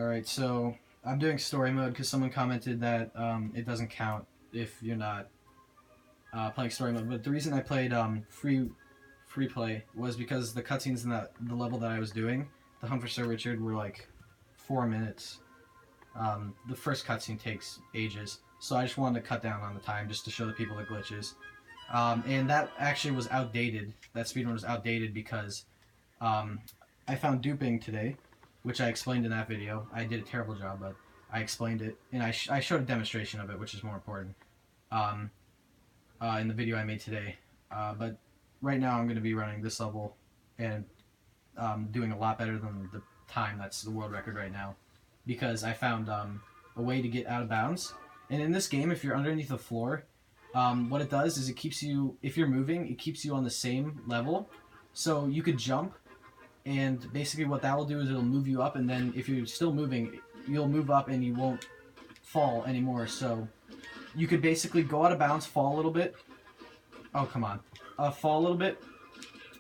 Alright, so I'm doing story mode because someone commented that it doesn't count if you're not playing story mode. But the reason I played free play was because the cutscenes in the level that I was doing, the Hunt for Sir Richard, were like 4 minutes. The first cutscene takes ages, so I just wanted to cut down on the time just to show the people the glitches. And that actually was outdated. That speedrun was outdated because I found duping today, which I explained in that video. I did a terrible job, but I explained it, and I showed a demonstration of it, which is more important, in the video I made today. But right now I'm going to be running this level and doing a lot better than the time that's the world record right now, because I found a way to get out of bounds. And in this game, if you're underneath the floor, what it does is it keeps you, if you're moving, it keeps you on the same level. So you could jump, and basically what that will do is it'll move you up, and then if you're still moving, you'll move up and you won't fall anymore. So you could basically go out of bounds, fall a little bit. Oh, come on. Fall a little bit,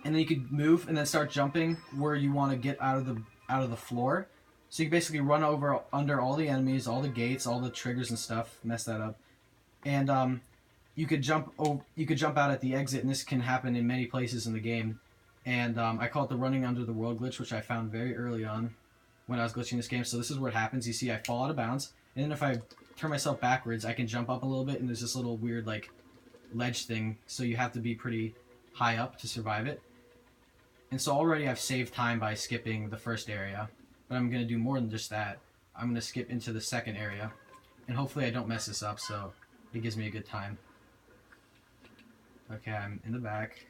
and then you could move and then start jumping where you want to get out of the floor. So you can basically run under all the enemies, all the gates, all the triggers and stuff, mess that up. And you could jump out at the exit, and this can happen in many places in the game. And I call it the running under the world glitch, which I found very early on when I was glitching this game. So this is what happens. You see I fall out of bounds, and then if I turn myself backwards, I can jump up a little bit, and there's this little weird like ledge thing, so you have to be pretty high up to survive it. And so already I've saved time by skipping the first area, but I'm going to do more than just that. I'm going to skip into the second area, and hopefully I don't mess this up, so it gives me a good time. Okay, I'm in the back.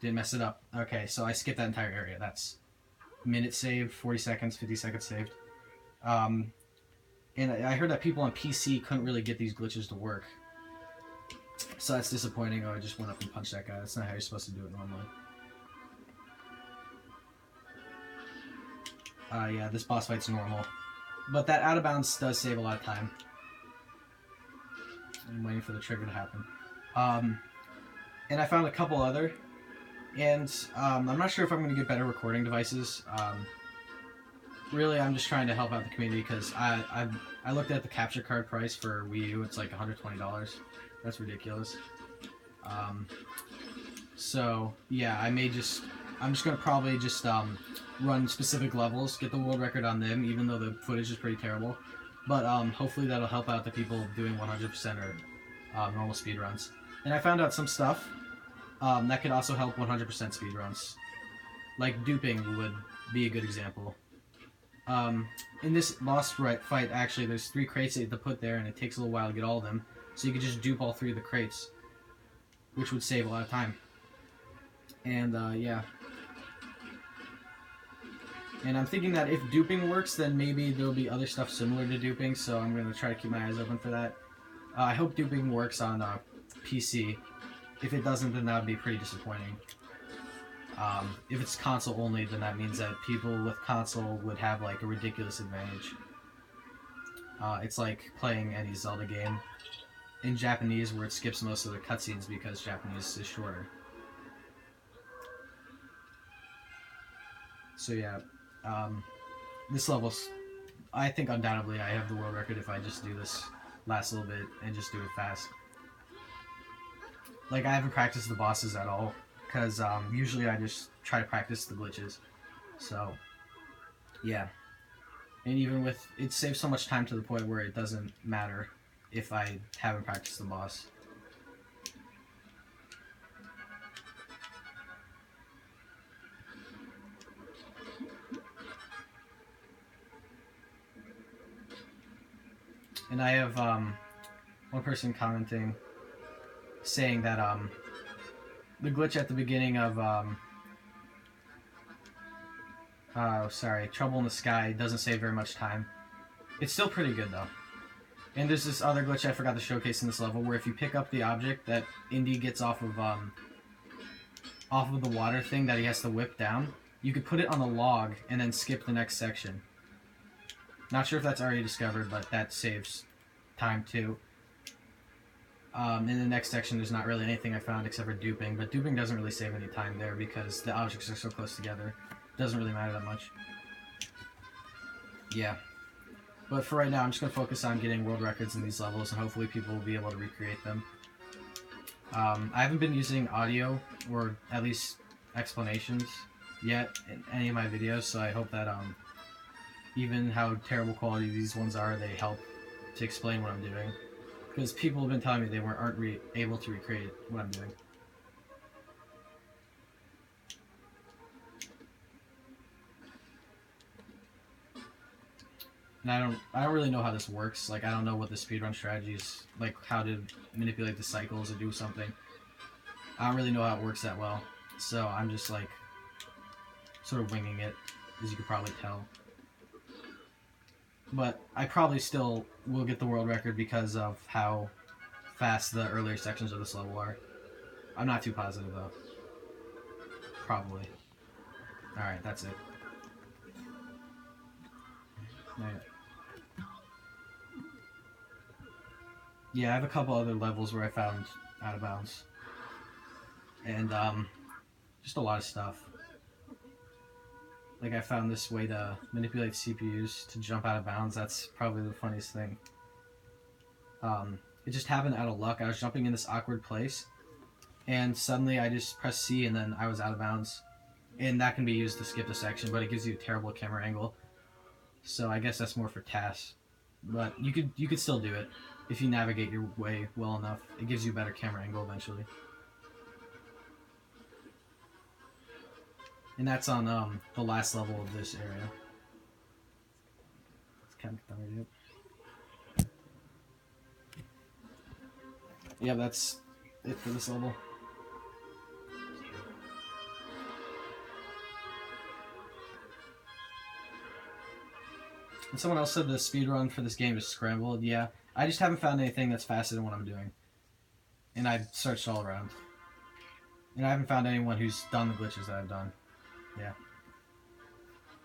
Didn't mess it up. Okay, so I skipped that entire area. That's minute saved, 40 seconds, 50 seconds saved. And I heard that people on PC couldn't really get these glitches to work. So that's disappointing. Oh, I just went up and punched that guy. That's not how you're supposed to do it normally. Yeah, this boss fight's normal. But that out of bounds does save a lot of time. I'm waiting for the trigger to happen. And I found a couple other. And I'm not sure if I'm going to get better recording devices. Really, I'm just trying to help out the community because I looked at the capture card price for Wii U. It's like $120. That's ridiculous. So yeah, I'm just gonna probably just run specific levels, get the world record on them, even though the footage is pretty terrible. But hopefully that'll help out the people doing 100% or normal speedruns. And I found out some stuff that could also help 100% speedruns. Like duping would be a good example. In this boss fight, actually, there's 3 crates that you have to put there, and it takes a little while to get all of them. So you could just dupe all 3 of the crates, which would save a lot of time. And yeah. And I'm thinking that if duping works, then maybe there'll be other stuff similar to duping, so I'm going to try to keep my eyes open for that. I hope duping works on PC. If it doesn't, then that would be pretty disappointing. If it's console only, then that means that people with console would have like a ridiculous advantage. It's like playing any Zelda game in Japanese where it skips most of the cutscenes because Japanese is shorter. So yeah, this level's, I think undoubtedly I have the world record if I just do this last little bit and just do it fast. Like, I haven't practiced the bosses at all, because usually I just try to practice the glitches. So, yeah. And even with, it saves so much time to the point where it doesn't matter if I haven't practiced the boss. And I have one person commenting saying that the glitch at the beginning of Trouble in the Sky doesn't save very much time. It's still pretty good though. And there's this other glitch I forgot to showcase in this level where if you pick up the object that Indy gets off of the water thing that he has to whip down, you could put it on a log and then skip the next section. Not sure if that's already discovered, but that saves time too. In the next section, there's not really anything I found except for duping, but duping doesn't really save any time there because the objects are so close together. It doesn't really matter that much. Yeah. But for right now, I'm just going to focus on getting world records in these levels, and hopefully people will be able to recreate them. I haven't been using audio, or at least explanations, yet in any of my videos, so I hope that even how terrible quality these ones are, they help to explain what I'm doing. Because people have been telling me they aren't able to recreate what I'm doing. And I don't really know how this works. Like, I don't know what the speedrun strategy is, like how to manipulate the cycles or do something. I don't really know how it works that well. So I'm just like sort of winging it, as you could probably tell. But I probably still will get the world record because of how fast the earlier sections of this level are. I'm not too positive though. Probably. Alright, that's it. Yeah, I have a couple other levels where I found out of bounds. And just a lot of stuff. Like I found this way to manipulate CPUs to jump out of bounds. That's probably the funniest thing. It just happened out of luck. I was jumping in this awkward place, and suddenly I just pressed C, and then I was out of bounds. And that can be used to skip a section, but it gives you a terrible camera angle. So I guess that's more for tasks. But you could still do it if you navigate your way well enough. It gives you a better camera angle eventually. And that's on the last level of this area. It's kind of thumbed up. Yeah, that's it for this level. And someone else said the speedrun for this game is scrambled. Yeah, I just haven't found anything that's faster than what I'm doing. And I've searched all around. And I haven't found anyone who's done the glitches that I've done. Yeah.